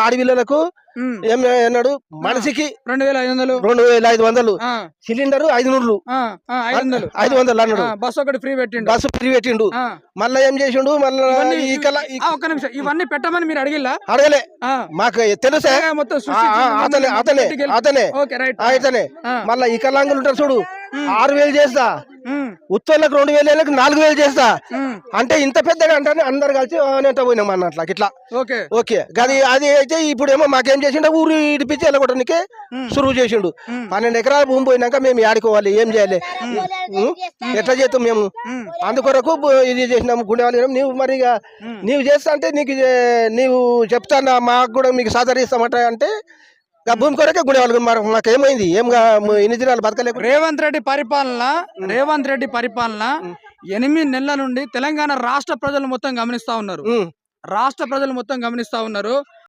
ఆడపిల్లలకు ఉమ్. ఏం అన్నాడు మనిషికి 2500 2500 ఆ, సిలిండర్ 500 ఆ, ఆ, 500 500 అన్నాడు. బస్ ఒకటి ఫ్రీ పెట్టిండు. బస్సు ఫ్రీ పెట్టిండు. ఆ, మళ్ళా ఏం చేసిండు మళ్ళా ఇవన్నీ ఈ కల ఒక్క నిమిషం, ఇవన్నీ పెట్టమని మీరు అడిగిల్లా? అడగలే ఆ, మాకు తెలుసా మొత్తం ఆ, సృష్టించి ఆ, అతనే మిమ్మల్ని అతనే పెట్టి గెలిపి- అతనే ఓకే రైట్. అతనే ఆ, మళ్ళా ఈ కలాంగులు ఉంటారు చూడు ఉమ్. 6000 చేస్తా, ఉమ్, ఉత్తోళ్ళకి 2000 4000 చేస్తా ఉమ్, అంటే ఇంత పెద్దగా అంటే అందరు కలిసి అనేట పోయినాం అన్నట్ల ఇట్లా. ఓకే. ఓకే గది అది అయితే ఇప్పుడేమో మాకేం చేసిండు ఊరు ఇడిపించి వెళ్ళగొట్టడానికి ఉమ్, సురువు చేసిండు. ఉమ్, 12 ఎకరాల భూమి పోయినాక మేము ఆడుకోవాలి ఏం చేయాలి ఉం? ఎట్లా చేస్తాం మేము ఉమ్, అందుకొరకు ఇది చేసినాము గుండెవాలి నీవు మరి ఇక ఉమ్. నీవు చేస్తా అంటే నీకు నీవు చెప్తానా మాకు కూడా మీకు సహకరిస్తామట అంటే ఆ భూమి కొరకే గుండెవాళ్ళు మరి మాకు ఏమైంది ఏం ఇన్ని దినాలు బతకలేక రేవంత్ రెడ్డి పరిపాలన 8 నెలల నుండి తెలంగాణ రాష్ట్ర ప్రజలు మొత్తం గమనిస్తా ఉన్నారు. రాష్ట్ర ప్రజలు మొత్తం గమనిస్తా ఉన్నారు.